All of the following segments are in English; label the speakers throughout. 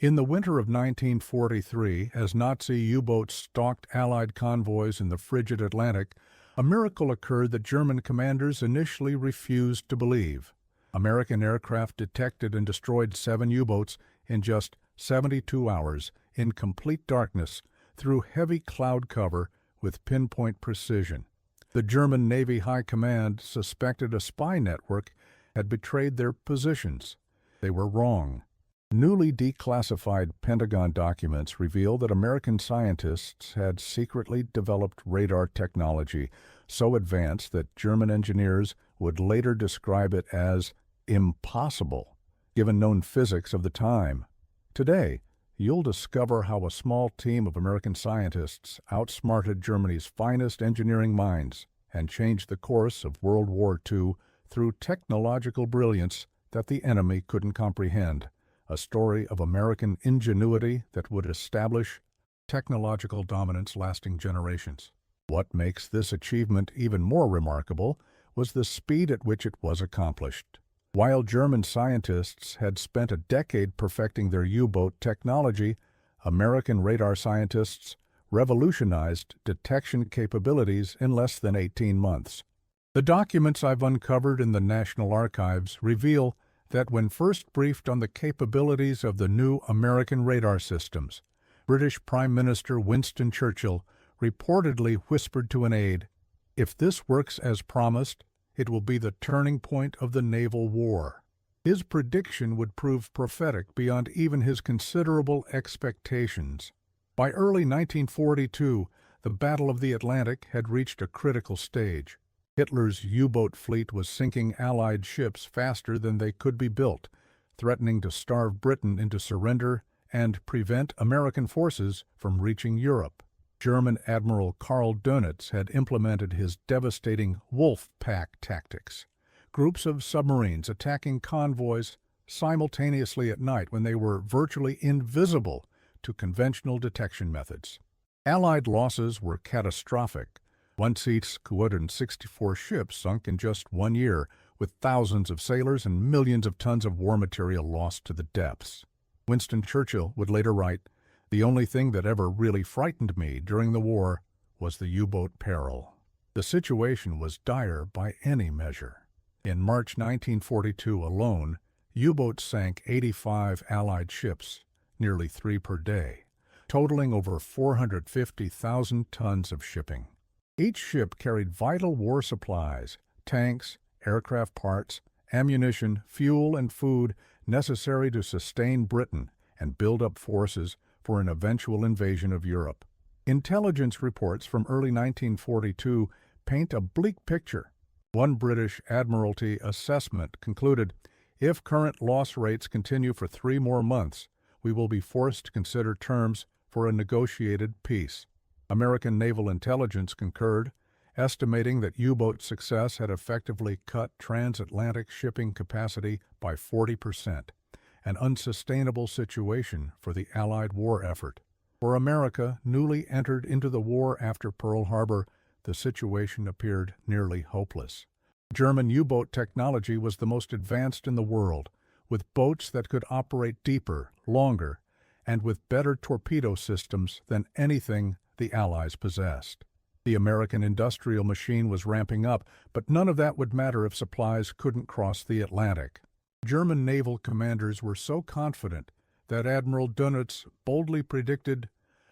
Speaker 1: In the winter of 1943, as Nazi U-boats stalked Allied convoys in the frigid Atlantic, a miracle occurred that German commanders initially refused to believe. American aircraft detected and destroyed 7 U-boats in just 72 hours in complete darkness through heavy cloud cover with pinpoint precision. The German Navy High Command suspected a spy network had betrayed their positions. They were wrong. Newly declassified Pentagon documents reveal that American scientists had secretly developed radar technology so advanced that German engineers would later describe it as impossible, given known physics of the time. Today, you'll discover how a small team of American scientists outsmarted Germany's finest engineering minds and changed the course of World War II through technological brilliance that the enemy couldn't comprehend. A story of American ingenuity that would establish technological dominance lasting generations. What makes this achievement even more remarkable was the speed at which it was accomplished. While German scientists had spent a decade perfecting their U-boat technology, American radar scientists revolutionized detection capabilities in less than 18 months. The documents I've uncovered in the National Archives reveal that when first briefed on the capabilities of the new American radar systems, British Prime Minister Winston Churchill reportedly whispered to an aide, "If this works as promised, it will be the turning point of the naval war." His prediction would prove prophetic beyond even his considerable expectations. By early 1942, the Battle of the Atlantic had reached a critical stage. Hitler's U-boat fleet was sinking Allied ships faster than they could be built, threatening to starve Britain into surrender and prevent American forces from reaching Europe. German Admiral Karl Dönitz had implemented his devastating wolf pack tactics, groups of submarines attacking convoys simultaneously at night when they were virtually invisible to conventional detection methods. Allied losses were catastrophic. 1,264 ships sunk in just 1 year, with thousands of sailors and millions of tons of war material lost to the depths. Winston Churchill would later write, "The only thing that ever really frightened me during the war was the U-boat peril." The situation was dire by any measure. In March 1942 alone, U-boats sank 85 Allied ships, nearly 3 per day, totaling over 450,000 tons of shipping. Each ship carried vital war supplies, tanks, aircraft parts, ammunition, fuel, and food necessary to sustain Britain and build up forces for an eventual invasion of Europe. Intelligence reports from early 1942 paint a bleak picture. One British Admiralty assessment concluded, "If current loss rates continue for 3 more months, we will be forced to consider terms for a negotiated peace." American naval intelligence concurred, estimating that U-boat success had effectively cut transatlantic shipping capacity by 40%, an unsustainable situation for the Allied war effort. For America, newly entered into the war after Pearl Harbor, the situation appeared nearly hopeless. German U-boat technology was the most advanced in the world, with boats that could operate deeper, longer, and with better torpedo systems than anything the Allies possessed. The American industrial machine was ramping up, but none of that would matter if supplies couldn't cross the Atlantic. German naval commanders were so confident that Admiral Dönitz boldly predicted,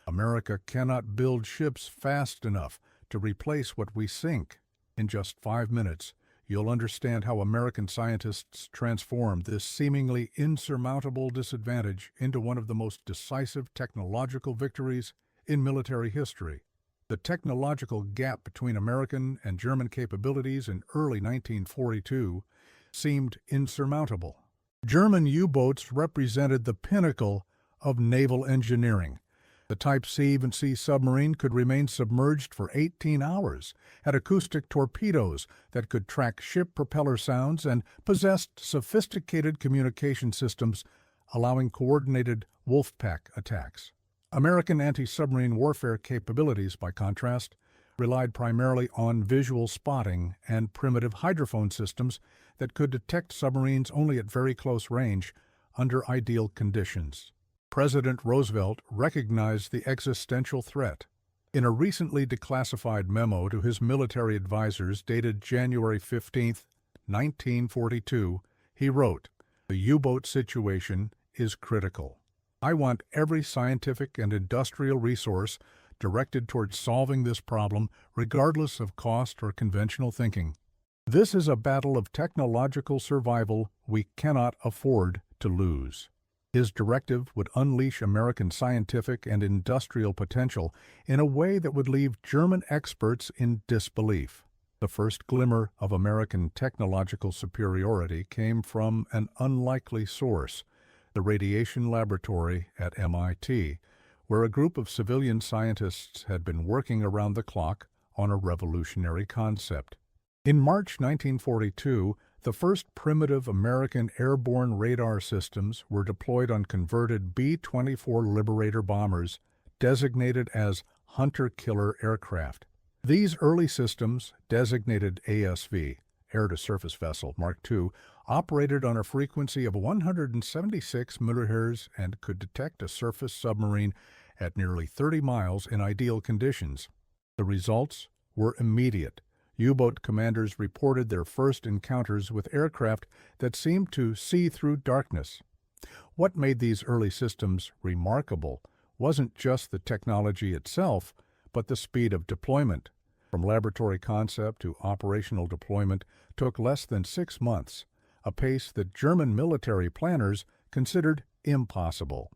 Speaker 1: "America cannot build ships fast enough to replace what we sink." In just 5 minutes, you'll understand how American scientists transformed this seemingly insurmountable disadvantage into one of the most decisive technological victories in military history. The technological gap between American and German capabilities in early 1942 seemed insurmountable. German U-boats represented the pinnacle of naval engineering. The Type C even C submarine could remain submerged for 18 hours, had acoustic torpedoes that could track ship propeller sounds, and possessed sophisticated communication systems allowing coordinated wolf-pack attacks. American anti-submarine warfare capabilities, by contrast, relied primarily on visual spotting and primitive hydrophone systems that could detect submarines only at very close range under ideal conditions. President Roosevelt recognized the existential threat. In a recently declassified memo to his military advisors dated January 15, 1942, he wrote, "The U-boat situation is critical. I want every scientific and industrial resource directed towards solving this problem, regardless of cost or conventional thinking. This is a battle of technological survival we cannot afford to lose." His directive would unleash American scientific and industrial potential in a way that would leave German experts in disbelief. The first glimmer of American technological superiority came from an unlikely source, the radiation laboratory at MIT, where a group of civilian scientists had been working around the clock on a revolutionary concept. In March 1942, the first primitive American airborne radar systems were deployed on converted B-24 Liberator bombers, designated as hunter-killer aircraft. These early systems, designated ASV, Air-to-Surface Vessel Mark II, operated on a frequency of 176 MHz and could detect a surface submarine at nearly 30 miles in ideal conditions. The results were immediate. U-boat commanders reported their first encounters with aircraft that seemed to see through darkness. What made these early systems remarkable wasn't just the technology itself, but the speed of deployment. From laboratory concept to operational deployment took less than 6 months, a pace that German military planners considered impossible.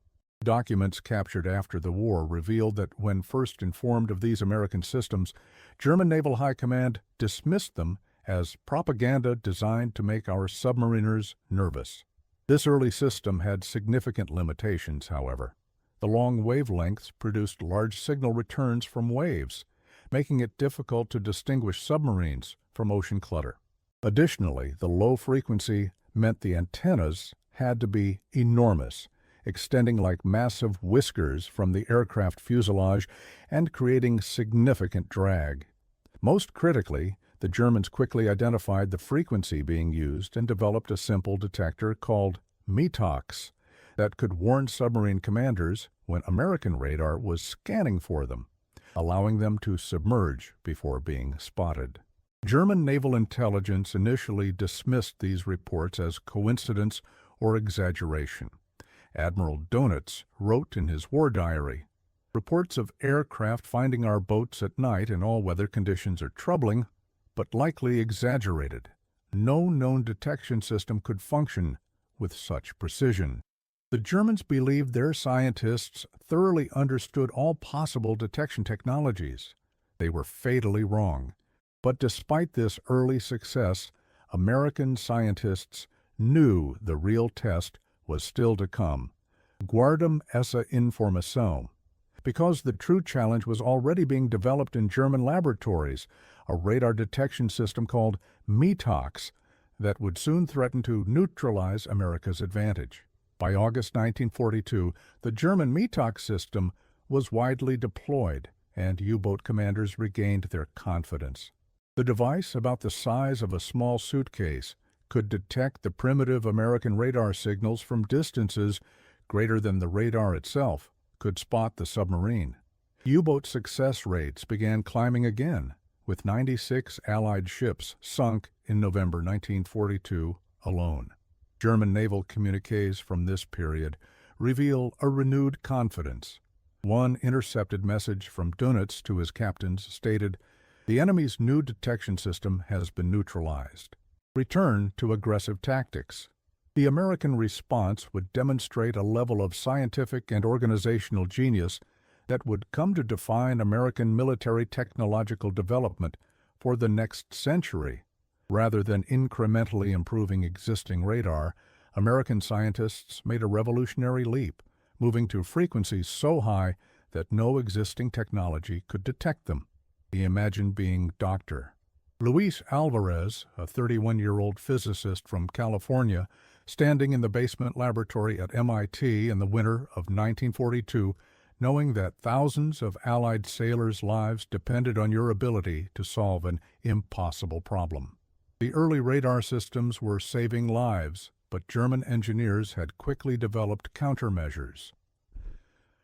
Speaker 1: Documents captured after the war revealed that when first informed of these American systems, German Naval High Command dismissed them as propaganda designed to make our submariners nervous. This early system had significant limitations, however. The long wavelengths produced large signal returns from waves, making it difficult to distinguish submarines from ocean clutter. Additionally, the low frequency meant the antennas had to be enormous, extending like massive whiskers from the aircraft fuselage and creating significant drag. Most critically, the Germans quickly identified the frequency being used and developed a simple detector called METOX that could warn submarine commanders when American radar was scanning for them, allowing them to submerge before being spotted. German naval intelligence initially dismissed these reports as coincidence or exaggeration. Admiral Dönitz wrote in his war diary, "Reports of aircraft finding our boats at night in all weather conditions are troubling, but likely exaggerated. No known detection system could function with such precision." The Germans believed their scientists thoroughly understood all possible detection technologies. They were fatally wrong. But despite this early success, American scientists knew the real test was still to come. Guardum essa information. Because the true challenge was already being developed in German laboratories, a radar detection system called METOX that would soon threaten to neutralize America's advantage. By August 1942, the German METOX system was widely deployed, and U-boat commanders regained their confidence. The device, about the size of a small suitcase, could detect the primitive American radar signals from distances greater than the radar itself could spot the submarine. U-boat success rates began climbing again, with 96 Allied ships sunk in November 1942 alone. German naval communiques from this period reveal a renewed confidence. One intercepted message from Dönitz to his captains stated, "The enemy's new detection system has been neutralized. Return to aggressive tactics." The American response would demonstrate a level of scientific and organizational genius that would come to define American military technological development for the next century. Rather than incrementally improving existing radar, American scientists made a revolutionary leap, moving to frequencies so high that no existing technology could detect them. He imagined being Dr. Luis Alvarez, a 31-year-old physicist from California, standing in the basement laboratory at MIT in the winter of 1942, knowing that thousands of Allied sailors' lives depended on your ability to solve an impossible problem. The early radar systems were saving lives, but German engineers had quickly developed countermeasures.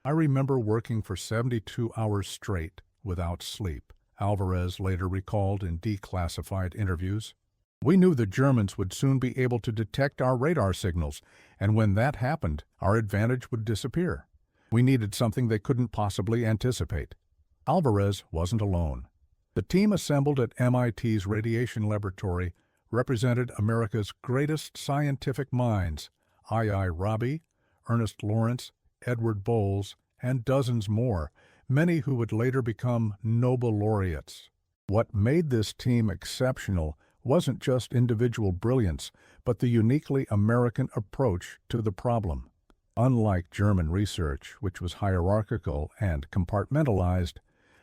Speaker 1: I remember working for 72 hours straight without sleep, Alvarez later recalled in declassified interviews. We knew the Germans would soon be able to detect our radar signals, and when that happened, our advantage would disappear. We needed something they couldn't possibly anticipate. Alvarez wasn't alone. The team assembled at MIT's Radiation Laboratory represented America's greatest scientific minds, I. Rabi, Ernest Lawrence, Edward Bowles, and dozens more, many who would later become Nobel laureates. What made this team exceptional wasn't just individual brilliance, but the uniquely American approach to the problem. Unlike German research, which was hierarchical and compartmentalized,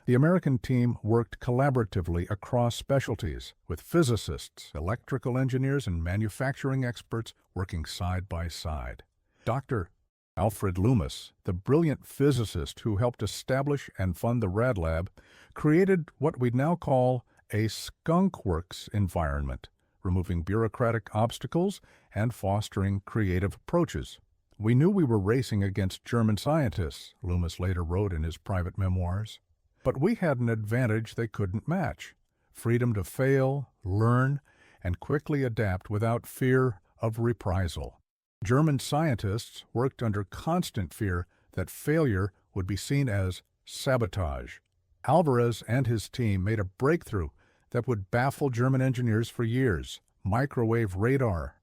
Speaker 1: the American team worked collaboratively across specialties, with physicists, electrical engineers, and manufacturing experts working side by side. Dr. Alfred Loomis, the brilliant physicist who helped establish and fund the Rad Lab, created what we now call a skunkworks environment, removing bureaucratic obstacles and fostering creative approaches. We knew we were racing against German scientists, Loomis later wrote in his private memoirs. But we had an advantage they couldn't match: freedom to fail, learn, and quickly adapt without fear of reprisal. German scientists worked under constant fear that failure would be seen as sabotage. Alvarez and his team made a breakthrough that would baffle German engineers for years: microwave radar.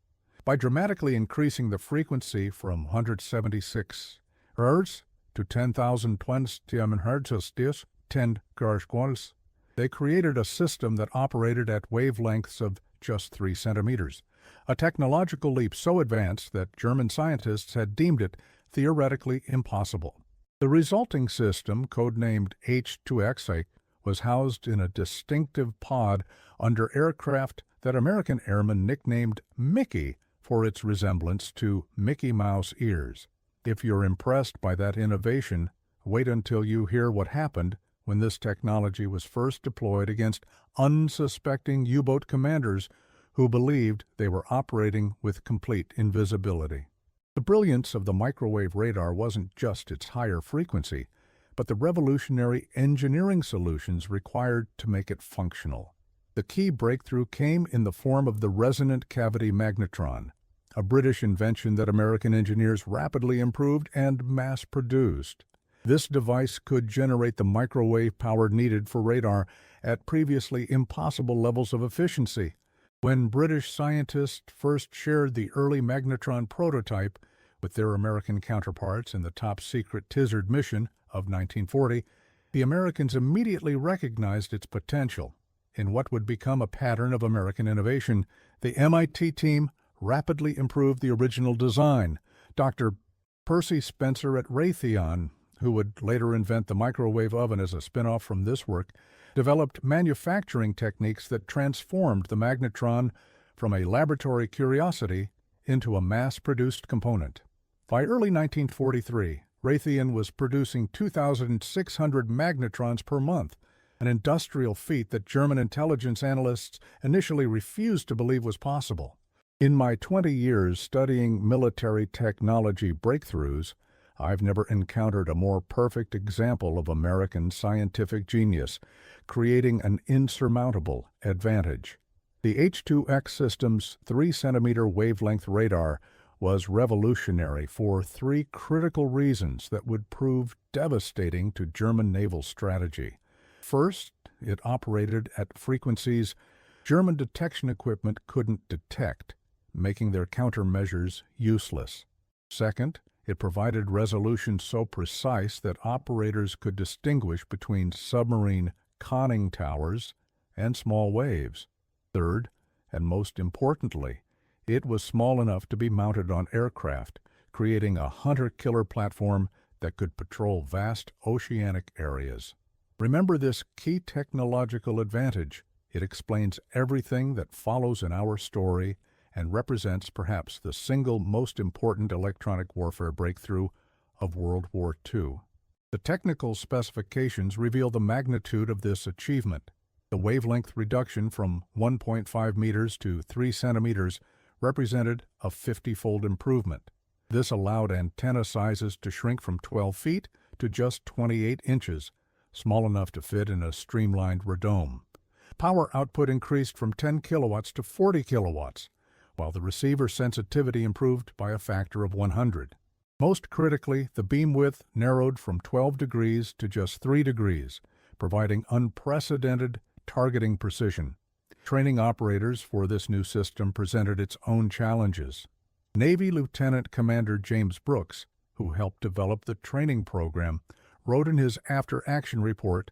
Speaker 1: By dramatically increasing the frequency from 176 Hz to 10,020 Hz, 10 GHz, they created a system that operated at wavelengths of just 3 centimeters, a technological leap so advanced that German scientists had deemed it theoretically impossible. The resulting system, codenamed H2X, was housed in a distinctive pod under aircraft that American airmen nicknamed Mickey for its resemblance to Mickey Mouse ears. If you're impressed by that innovation, wait until you hear what happened when this technology was first deployed against unsuspecting U-boat commanders who believed they were operating with complete invisibility. The brilliance of the microwave radar wasn't just its higher frequency, but the revolutionary engineering solutions required to make it functional. The key breakthrough came in the form of the resonant cavity magnetron, a British invention that American engineers rapidly improved and mass-produced. This device could generate the microwave power needed for radar at previously impossible levels of efficiency. When British scientists first shared the early magnetron prototype with their American counterparts in the top-secret Tizard mission of 1940, the Americans immediately recognized its potential. In what would become a pattern of American innovation, the MIT team rapidly improved the original design. Dr. Percy Spencer at Raytheon, who would later invent the microwave oven as a spin-off from this work, developed manufacturing techniques that transformed the magnetron from a laboratory curiosity into a mass-produced component. By early 1943, Raytheon was producing 2,600 magnetrons per month, an industrial feat that German intelligence analysts initially refused to believe was possible. In my 20 years studying military technology breakthroughs, I've never encountered a more perfect example of American scientific genius, creating an insurmountable advantage. The H2X system's 3-centimeter wavelength radar was revolutionary for 3 critical reasons that would prove devastating to German naval strategy. First, it operated at frequencies German detection equipment couldn't detect, making their countermeasures useless. Second, it provided resolution so precise that operators could distinguish between submarine conning towers and small waves. Third, and most importantly, it was small enough to be mounted on aircraft, creating a hunter-killer platform that could patrol vast oceanic areas. Remember this key technological advantage. It explains everything that follows in our story and represents perhaps the single most important electronic warfare breakthrough of World War II. The technical specifications reveal the magnitude of this achievement. The wavelength reduction from 1.5 meters to 3 centimeters represented a 50-fold improvement. This allowed antenna sizes to shrink from 12 feet to just 28 inches, small enough to fit in a streamlined radome. Power output increased from 10 kilowatts to 40 kilowatts, while the receiver sensitivity improved by a factor of 100. Most critically, the beam width narrowed from 12 degrees to just 3 degrees, providing unprecedented targeting precision. Training operators for this new system presented its own challenges. Navy Lieutenant Commander James Brooks, who helped develop the training program, wrote in his after-action report,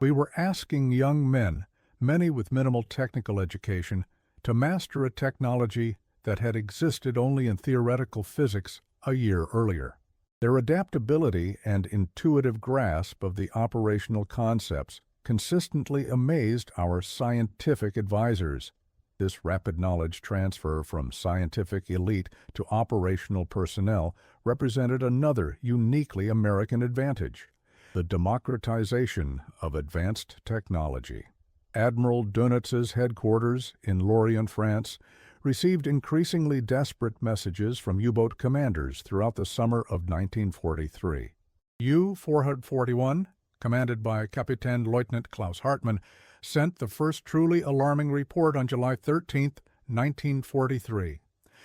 Speaker 1: "We were asking young men, many with minimal technical education, to master a technology that had existed only in theoretical physics a year earlier." Their adaptability and intuitive grasp of the operational concepts consistently amazed our scientific advisors. This rapid knowledge transfer from scientific elite to operational personnel represented another uniquely American advantage: the democratization of advanced technology. Admiral Donitz's headquarters in Lorient, France, received increasingly desperate messages from U-boat commanders throughout the summer of 1943. U-441, commanded by Captain Lieutenant Klaus Hartmann, sent the first truly alarming report on July 13, 1943.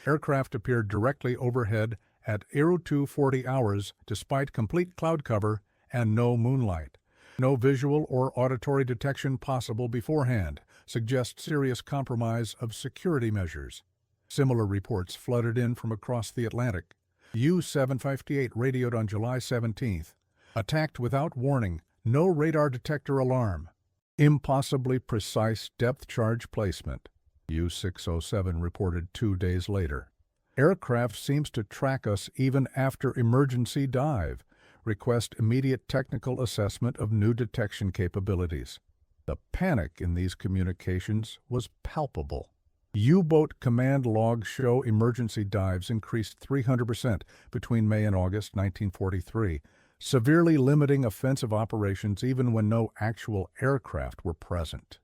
Speaker 1: Aircraft appeared directly overhead at 0240 hours despite complete cloud cover and no moonlight. No visual or auditory detection possible beforehand suggests serious compromise of security measures. Similar reports flooded in from across the Atlantic. U-758 radioed on July 17th. Attacked without warning, no radar detector alarm. Impossibly precise depth charge placement. U-607 reported 2 days later. Aircraft seems to track us even after emergency dive. Request immediate technical assessment of new detection capabilities. The panic in these communications was palpable. U-boat command logs show emergency dives increased 300% between May and August 1943, severely limiting offensive operations even when no actual aircraft were present.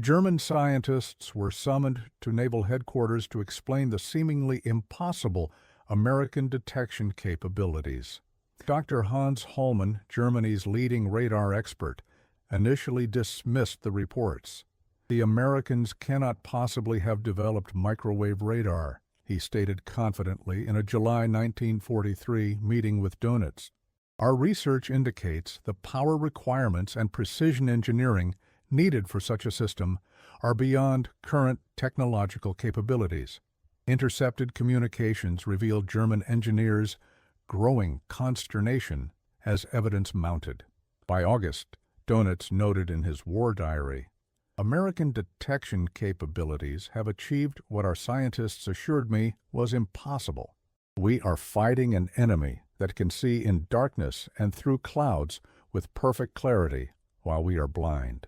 Speaker 1: German scientists were summoned to naval headquarters to explain the seemingly impossible American detection capabilities. Dr. Hans Hollmann, Germany's leading radar expert, initially dismissed the reports. "The Americans cannot possibly have developed microwave radar," he stated confidently in a July 1943 meeting with Donitz. "Our research indicates the power requirements and precision engineering needed for such a system are beyond current technological capabilities." Intercepted communications revealed German engineers' growing consternation as evidence mounted. By August, Donitz noted in his war diary, "American detection capabilities have achieved what our scientists assured me was impossible. We are fighting an enemy that can see in darkness and through clouds with perfect clarity while we are blind."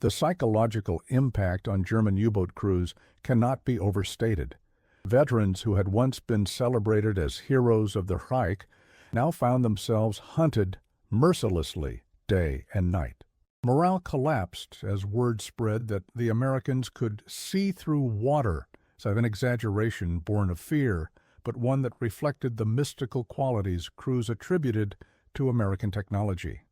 Speaker 1: The psychological impact on German U-boat crews cannot be overstated. Veterans who had once been celebrated as heroes of the Reich now found themselves hunted mercilessly day and night. Morale collapsed as word spread that the Americans could see through water, an exaggeration born of fear, but one that reflected the mystical qualities crews attributed to American technology.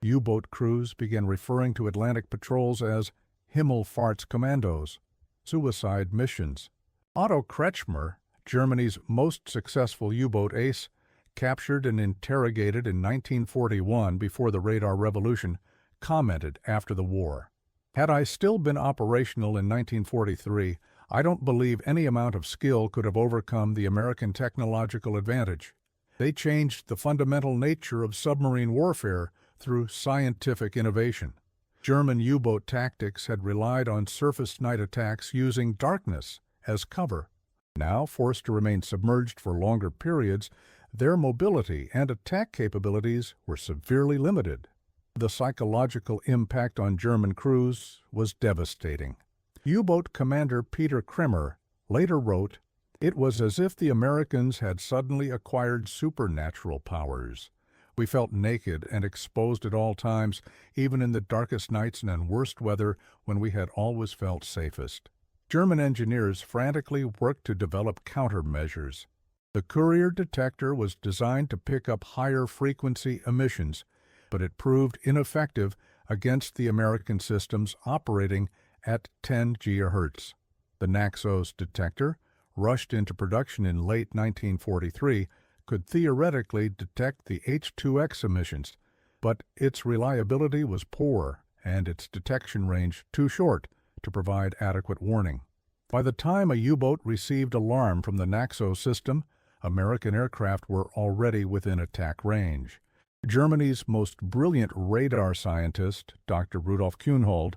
Speaker 1: U-boat crews began referring to Atlantic patrols as Himmelfahrtskommandos, suicide missions. Otto Kretschmer, Germany's most successful U-boat ace, captured and interrogated in 1941 before the radar revolution, commented after the war, "Had I still been operational in 1943, I don't believe any amount of skill could have overcome the American technological advantage. They changed the fundamental nature of submarine warfare through scientific innovation." German U-boat tactics had relied on surface night attacks using darkness as cover. Now forced to remain submerged for longer periods, their mobility and attack capabilities were severely limited. The psychological impact on German crews was devastating. U-boat commander Peter Krimmer later wrote, "It was as if the Americans had suddenly acquired supernatural powers. We felt naked and exposed at all times, even in the darkest nights and worst weather when we had always felt safest." German engineers frantically worked to develop countermeasures. The Courier detector was designed to pick up higher frequency emissions, but it proved ineffective against the American systems operating at 10 GHz. The Naxos detector, rushed into production in late 1943, could theoretically detect the H2X emissions, but its reliability was poor and its detection range too short to provide adequate warning. By the time a U-boat received alarm from the Naxos system, American aircraft were already within attack range. Germany's most brilliant radar scientist, Dr. Rudolf Kuhnhold,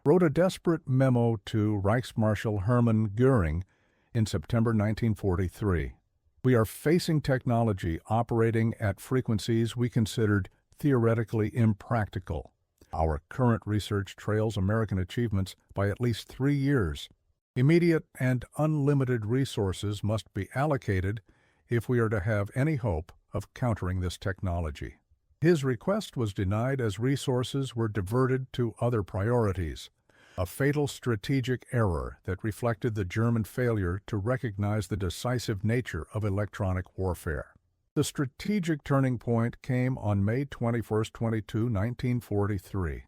Speaker 1: wrote a desperate memo to Reichsmarshal Hermann Göring in September 1943. We are facing technology operating at frequencies we considered theoretically impractical. Our current research trails American achievements by at least 3 years. Immediate and unlimited resources must be allocated if we are to have any hope of countering this technology. His request was denied as resources were diverted to other priorities, a fatal strategic error that reflected the German failure to recognize the decisive nature of electronic warfare. The strategic turning point came on May 21, 1943,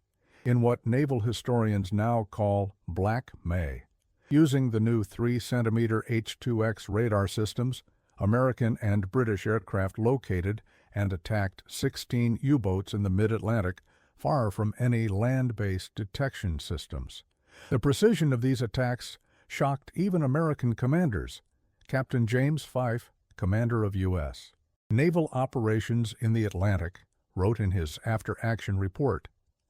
Speaker 1: in what naval historians now call Black May. Using the new 3-centimeter H2X radar systems, American and British aircraft located and attacked 16 U-boats in the mid-Atlantic, far from any land-based detection systems. The precision of these attacks shocked even American commanders. Captain James Fife, commander of U.S. Naval Operations in the Atlantic, wrote in his after-action report,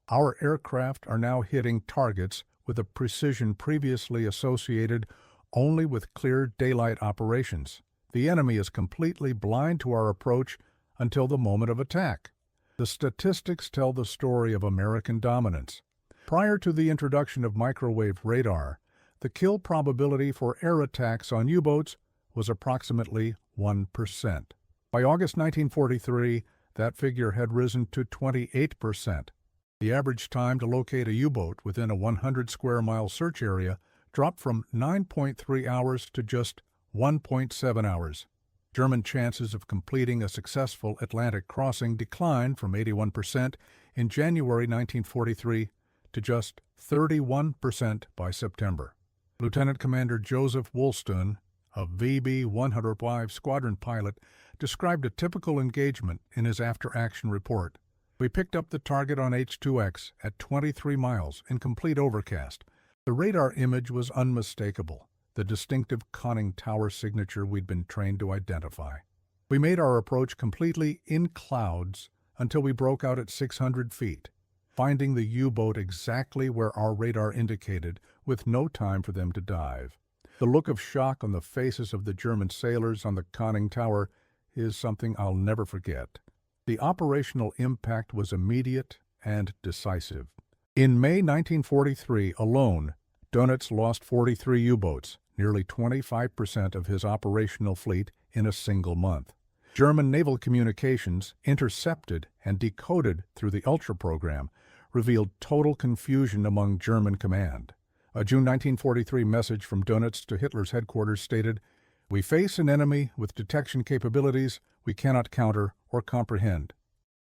Speaker 1: "Our aircraft are now hitting targets with a precision previously associated only with clear daylight operations. The enemy is completely blind to our approach until the moment of attack." The statistics tell the story of American dominance. Prior to the introduction of microwave radar, the kill probability for air attacks on U-boats was approximately 1%. By August 1943, that figure had risen to 28%. The average time to locate a U-boat within a 100-square-mile search area dropped from 9.3 hours to just 1.7 hours. German chances of completing a successful Atlantic crossing declined from 81% in January 1943 to just 31% by September. Lieutenant Commander Joseph Woolston, a VB-105 squadron pilot, described a typical engagement in his after-action report. "We picked up the target on H2X at 23 miles in complete overcast. The radar image was unmistakable, the distinctive conning tower signature we'd been trained to identify. We made our approach completely in clouds until we broke out at 600 feet, finding the U-boat exactly where our radar indicated, with no time for them to dive. The look of shock on the faces of the German sailors on the conning tower is something I'll never forget. The operational impact was immediate and decisive. In May 1943 alone, Dönitz lost 43 U-boats, nearly 25% of his operational fleet in a single month. German naval communications, intercepted and decoded through the Ultra program, revealed total confusion among German command. A June 1943 message from Dönitz to Hitler's headquarters stated, "We face an enemy with detection capabilities we cannot counter or comprehend.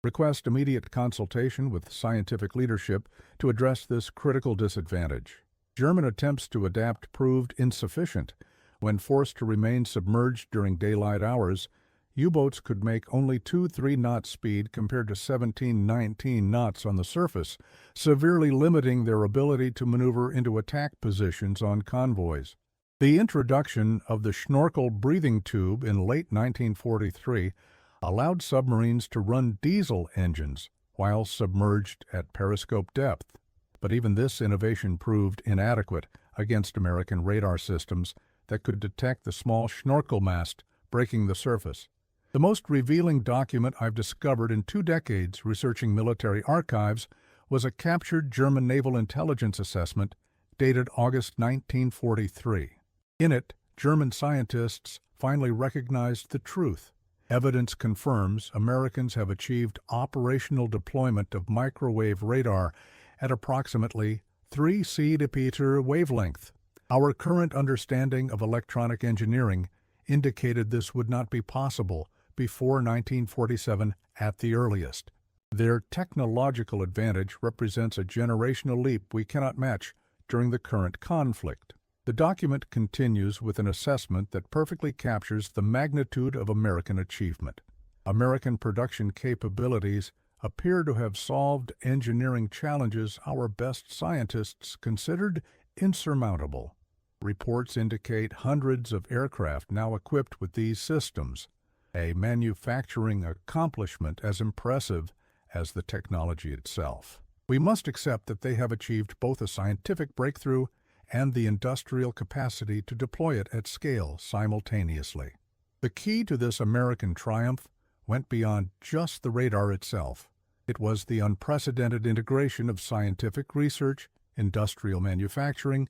Speaker 1: Request immediate consultation with scientific leadership to address this critical disadvantage." German attempts to adapt proved insufficient. When forced to remain submerged during daylight hours, U-boats could make only 2-3 knot speed compared to 17-19 knots on the surface, severely limiting their ability to maneuver into attack positions on convoys. The introduction of the Schnorkel breathing tube in late 1943 allowed submarines to run diesel engines while submerged at periscope depth. But even this innovation proved inadequate against American radar systems that could detect the small Schnorkel mast breaking the surface. The most revealing document I've discovered in 2 decades researching military archives was a captured German naval intelligence assessment dated August 1943. In it, German scientists finally recognized the truth. Evidence confirms Americans have achieved operational deployment of microwave radar at approximately 3 centimeter wavelength. Our current understanding of electronic engineering indicated this would not be possible before 1947 at the earliest. Their technological advantage represents a generational leap we cannot match during the current conflict. The document continues with an assessment that perfectly captures the magnitude of American achievement. American production capabilities appear to have solved engineering challenges our best scientists considered insurmountable. Reports indicate hundreds of aircraft now equipped with these systems, a manufacturing accomplishment as impressive as the technology itself. We must accept that they have achieved both a scientific breakthrough and the industrial capacity to deploy it at scale simultaneously. The key to this American triumph went beyond just the radar itself. It was the unprecedented integration of scientific research, industrial manufacturing,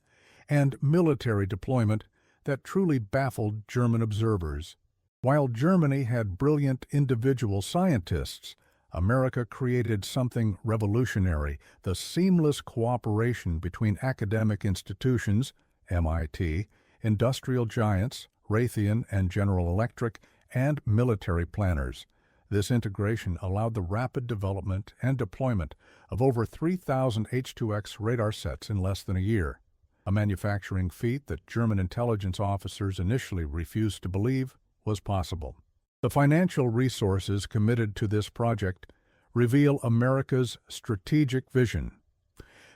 Speaker 1: and military deployment that truly baffled German observers. While Germany had brilliant individual scientists, America created something revolutionary: the seamless cooperation between academic institutions, MIT, industrial giants, Raytheon and General Electric, and military planners. This integration allowed the rapid development and deployment of over 3,000 H-2X radar sets in less than a year, a manufacturing feat that German intelligence officers initially refused to believe was possible. The financial resources committed to this project reveal America's strategic vision.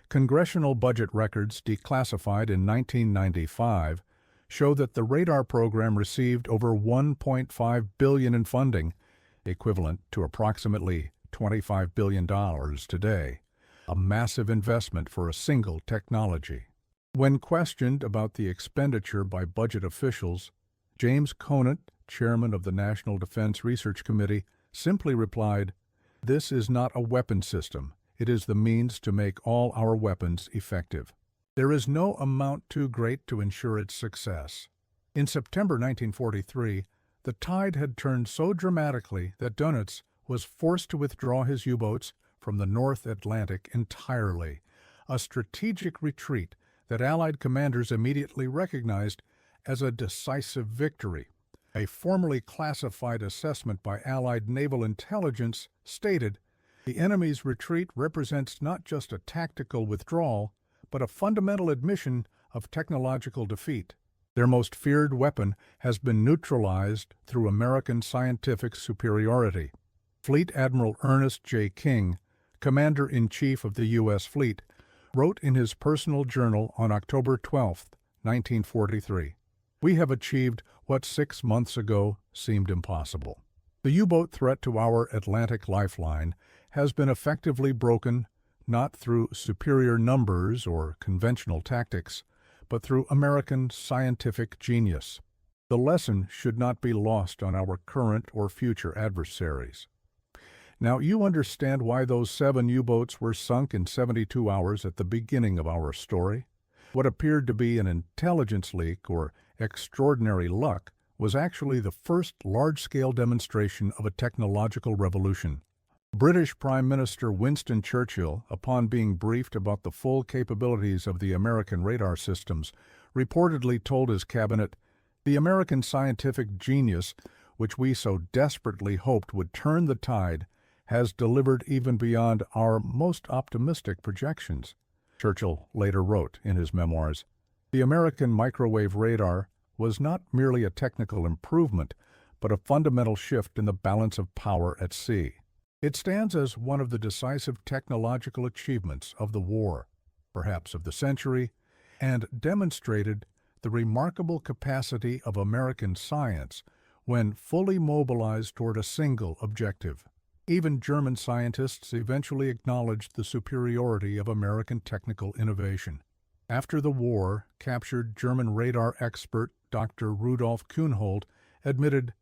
Speaker 1: Congressional budget records declassified in 1995 show that the radar program received over $1.5 billion in funding, equivalent to approximately $25 billion today, a massive investment for a single technology. When questioned about the expenditure by budget officials, James Conant, chairman of the National Defense Research Committee, simply replied, "This is not a weapon system. It is the means to make all our weapons effective. There is no amount too great to ensure its success." In September 1943, the tide had turned so dramatically that Dönitz was forced to withdraw his U-boats from the North Atlantic entirely, a strategic retreat that Allied commanders immediately recognized as a decisive victory. A formally classified assessment by Allied naval intelligence stated, "The enemy's retreat represents not just a tactical withdrawal, but a fundamental admission of technological defeat. Their most feared weapon has been neutralized through American scientific superiority." Fleet Admiral Ernest J. King, Commander-in-Chief of the U.S. Fleet, wrote in his personal journal on October 12, 1943, "We have achieved what 6 months ago seemed impossible. The U-boat threat to our Atlantic lifeline has been effectively broken not through superior numbers or conventional tactics, but through American scientific genius. The lesson should not be lost on our current or future adversaries." Now you understand why those 7 U-boats were sunk in 72 hours at the beginning of our story. What appeared to be an intelligence leak or extraordinary luck was actually the first large-scale demonstration of a technological revolution. British Prime Minister Winston Churchill, upon being briefed about the full capabilities of the American radar systems, reportedly told his cabinet, "The American scientific genius, which we so desperately hoped would turn the tide, has delivered even beyond our most optimistic projections." Churchill later wrote in his memoirs, "The American microwave radar was not merely a technical improvement, but a fundamental shift in the balance of power at sea. It stands as one of the decisive technological achievements of the war, perhaps of the century, and demonstrated the remarkable capacity of American science when fully mobilized toward a single objective." Even German scientists eventually acknowledged the superiority of American technical innovation. After the war, captured German radar expert Dr. Rudolf Kuhnhold admitted,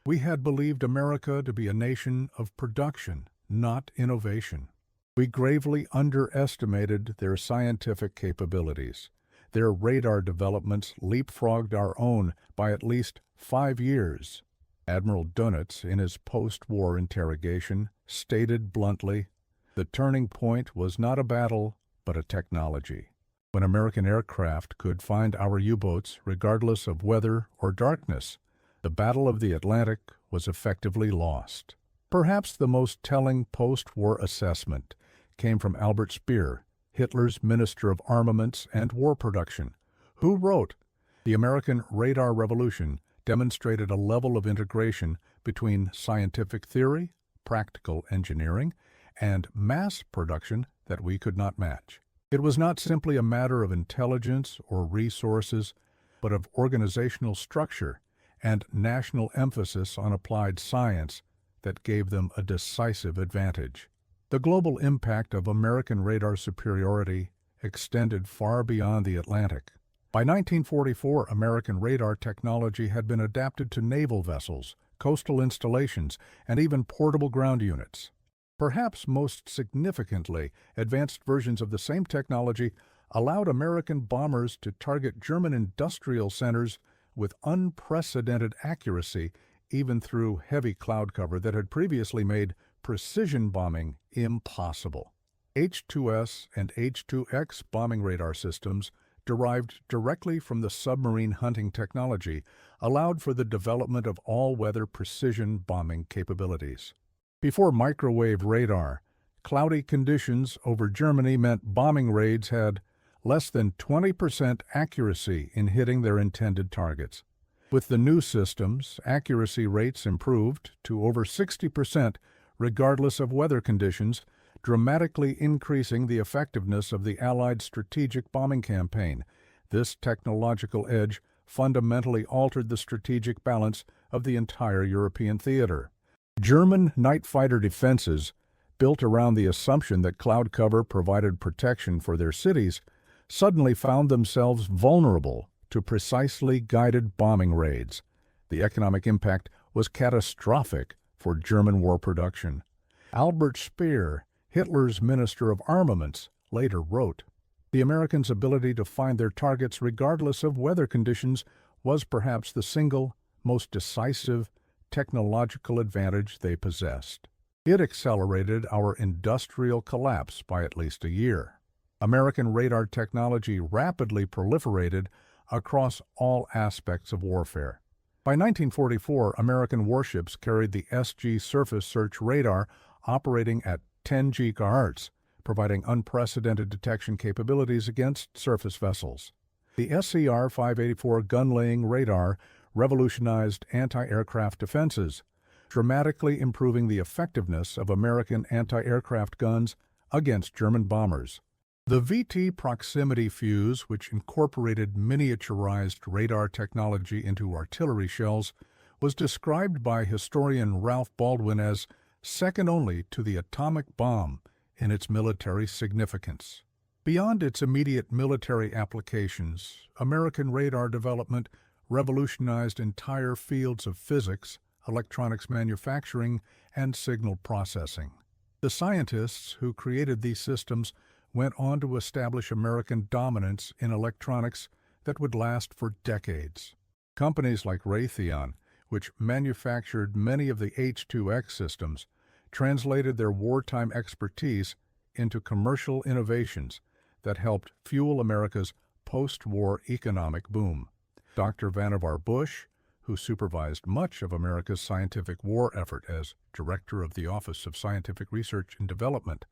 Speaker 1: "We had believed America to be a nation of production, not innovation. We gravely underestimated their scientific capabilities. Their radar developments leapfrogged our own by at least 5 years." Admiral Dönitz, in his post-war interrogation, stated bluntly, "The turning point was not a battle, but a technology. When American aircraft could find our U-boats regardless of weather or darkness, the Battle of the Atlantic was effectively lost." Perhaps the most telling post-war assessment came from Albert Speer, Hitler's Minister of Armaments and War Production, who wrote, "The American radar revolution demonstrated a level of integration between scientific theory, practical engineering, and mass production that we could not match. It was not simply a matter of intelligence or resources, but of organizational structure and national emphasis on applied science that gave them a decisive advantage." The global impact of American radar superiority extended far beyond the Atlantic. By 1944, American radar technology had been adapted to naval vessels, coastal installations, and even portable ground units. Perhaps most significantly, advanced versions of the same technology allowed American bombers to target German industrial centers with unprecedented accuracy, even through heavy cloud cover that had previously made precision bombing impossible. H-2S and H-2X bombing radar systems, derived directly from the submarine hunting technology, allowed for the development of all-weather precision bombing capabilities. Before microwave radar, cloudy conditions over Germany meant bombing raids had less than 20% accuracy in hitting their intended targets. With the new systems, accuracy rates improved to over 60% regardless of weather conditions, dramatically increasing the effectiveness of the Allied strategic bombing campaign. This technological edge fundamentally altered the strategic balance of the entire European theater. German night fighter defenses, built around the assumption that cloud cover provided protection for their cities, suddenly found themselves vulnerable to precisely guided bombing raids. The economic impact was catastrophic for German war production. Albert Speer, Hitler's Minister of Armaments, later wrote, "The Americans' ability to find their targets regardless of weather conditions was perhaps the single most decisive technological advantage they possessed. It accelerated our industrial collapse by at least a year." American radar technology rapidly proliferated across all aspects of warfare. By 1944, American warships carried the SG surface search radar operating at 10 GHz, providing unprecedented detection capabilities against surface vessels. The SCR-584 gun-laying radar revolutionized anti-aircraft defenses, dramatically improving the effectiveness of American anti-aircraft guns against German bombers. The VT proximity fuse, which incorporated miniaturized radar technology into artillery shells, was described by historian Ralph Baldwin as second only to the atomic bomb in its military significance. Beyond its immediate military applications, American radar development revolutionized entire fields of physics, electronics manufacturing, and signal processing. The scientists who created these systems went on to establish American dominance in electronics that would last for decades. Companies like Raytheon, which manufactured many of the H-2X systems, translated their wartime expertise into commercial innovations that helped fuel America's post-war economic boom. Dr. Vannevar Bush, who supervised much of America's scientific war effort as director of the Office of Scientific Research and Development,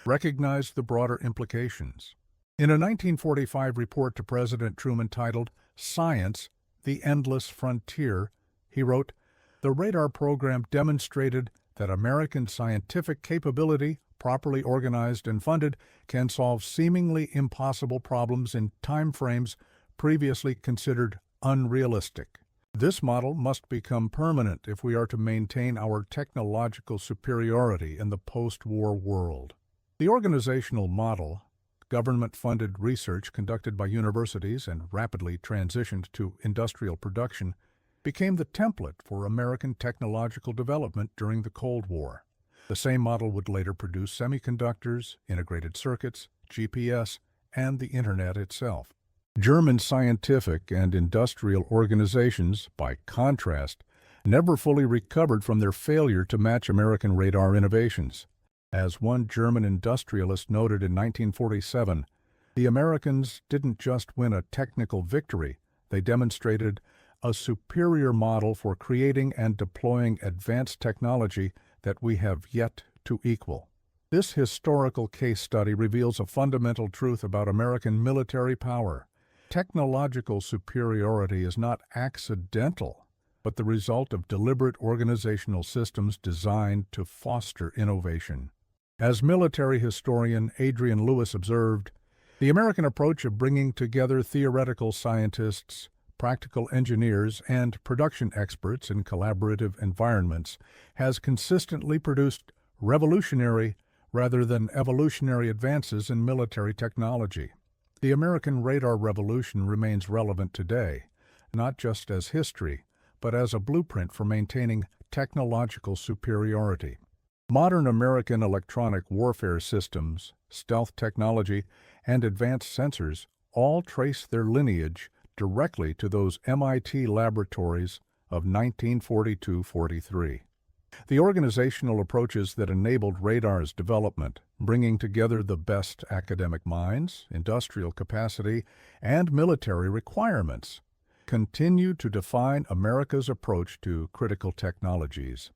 Speaker 1: recognized the broader implications. In a 1945 report to President Truman titled "Science, the Endless Frontier," he wrote, "The radar program demonstrated that American scientific capability, properly organized and funded, can solve seemingly impossible problems in time frames previously considered unrealistic. This model must become permanent if we are to maintain our technological superiority in the post-war world." The organizational model, government-funded research conducted by universities and rapidly transitioned to industrial production, became the template for American technological development during the Cold War. The same model would later produce semiconductors, integrated circuits, GPS, and the Internet itself. German scientific and industrial organizations, by contrast, never fully recovered from their failure to match American radar innovations. As one German industrialist noted in 1947, the Americans didn't just win a technical victory, they demonstrated a superior model for creating and deploying advanced technology that we have yet to equal. This historical case study reveals a fundamental truth about American military power. Technological superiority is not accidental, but the result of deliberate organizational systems designed to foster innovation. As military historian Adrian Lewis observed, the American approach of bringing together theoretical scientists, practical engineers, and production experts in collaborative environments has consistently produced revolutionary rather than evolutionary advances in military technology. The American radar revolution remains relevant today, not just as history, but as a blueprint for maintaining technological superiority. Modern American electronic warfare systems, stealth technology, and advanced sensors all trace their lineage directly to those MIT laboratories of 1942-43. The organizational approaches that enabled radar's development, bringing together the best academic minds, industrial capacity, and military requirements, continue to define America's approach to critical technologies.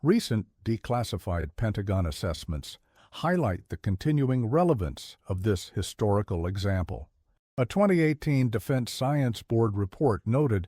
Speaker 1: Recent declassified Pentagon assessments highlight the continuing relevance of this historical example. A 2018 Defense Science Board report noted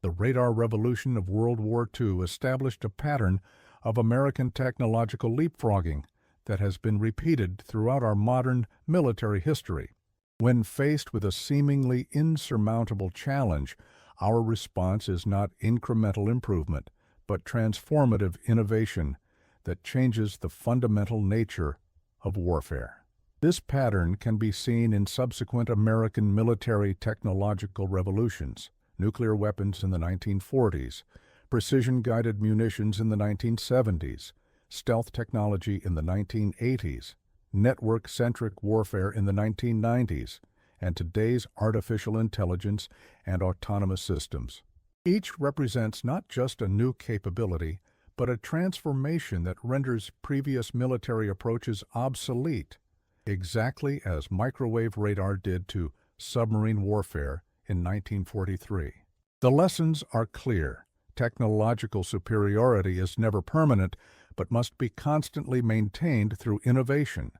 Speaker 1: the radar revolution of World War II established a pattern of American technological leapfrogging that has been repeated throughout our modern military history. When faced with a seemingly insurmountable challenge, our response is not incremental improvement, but transformative innovation that changes the fundamental nature of warfare. This pattern can be seen in subsequent American military technological revolutions: nuclear weapons in the 1940s, precision-guided munitions in the 1970s, stealth technology in the 1980s, network-centric warfare in the 1990s, and today's artificial intelligence and autonomous systems. Each represents not just a new capability, but a transformation that renders previous military approaches obsolete, exactly as microwave radar did to submarine warfare in 1943. The lessons are clear. Technological superiority is never permanent, but must be constantly maintained through innovation.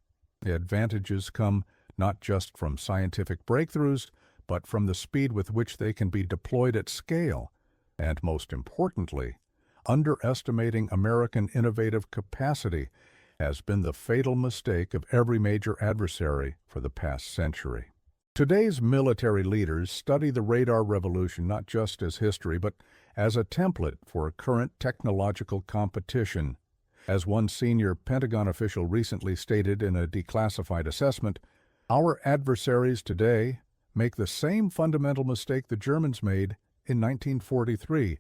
Speaker 1: The advantages come not just from scientific breakthroughs, but from the speed with which they can be deployed at scale, and most importantly, underestimating American innovative capacity has been the fatal mistake of every major adversary for the past century. Today's military leaders study the radar revolution not just as history, but as a template for current technological competition. As one senior Pentagon official recently stated in a declassified assessment, our adversaries today make the same fundamental mistake the Germans made in 1943.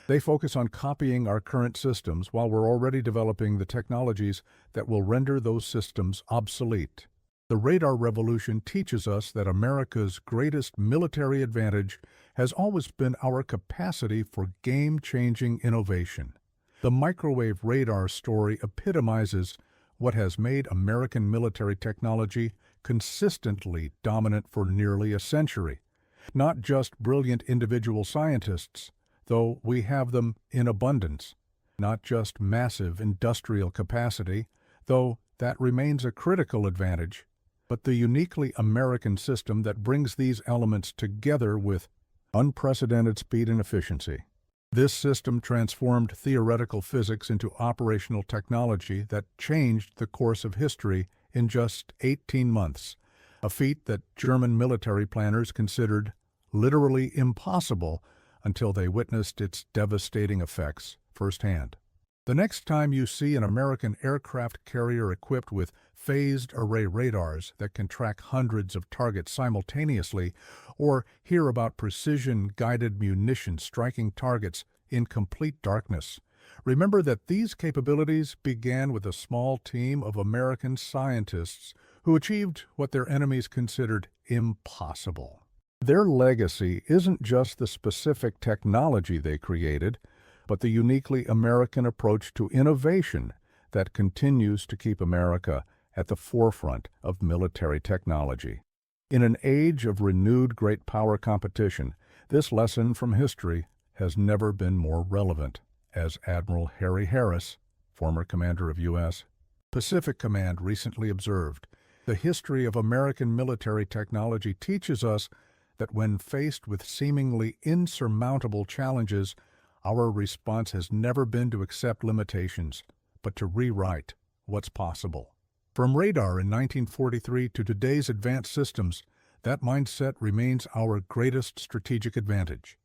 Speaker 1: They focus on copying our current systems while we're already developing the technologies that will render those systems obsolete. The radar revolution teaches us that America's greatest military advantage has always been our capacity for game-changing innovation. The microwave radar story epitomizes what has made American military technology consistently dominant for nearly a century. Not just brilliant individual scientists, though we have them in abundance. Not just massive industrial capacity, though that remains a critical advantage, but the uniquely American system that brings these elements together with unprecedented speed and efficiency. This system transformed theoretical physics into operational technology that changed the course of history in just 18 months, a feat that German military planners considered literally impossible until they witnessed its devastating effects firsthand. The next time you see an American aircraft carrier equipped with phased array radars that can track hundreds of targets simultaneously, or hear about precision-guided munitions striking targets in complete darkness, remember that these capabilities began with a small team of American scientists who achieved what their enemies considered impossible. Their legacy isn't just the specific technology they created, but the uniquely American approach to innovation that continues to keep America at the forefront of military technology. In an age of renewed great power competition, this lesson from history has never been more relevant, as Admiral Harry Harris former commander of U.S. Pacific Command, recently observed, "The history of American military technology teaches us that when faced with seemingly insurmountable challenges, our response has never been to accept limitations, but to rewrite what's possible." From radar in 1943 to today's advanced systems, that mindset remains our greatest strategic advantage.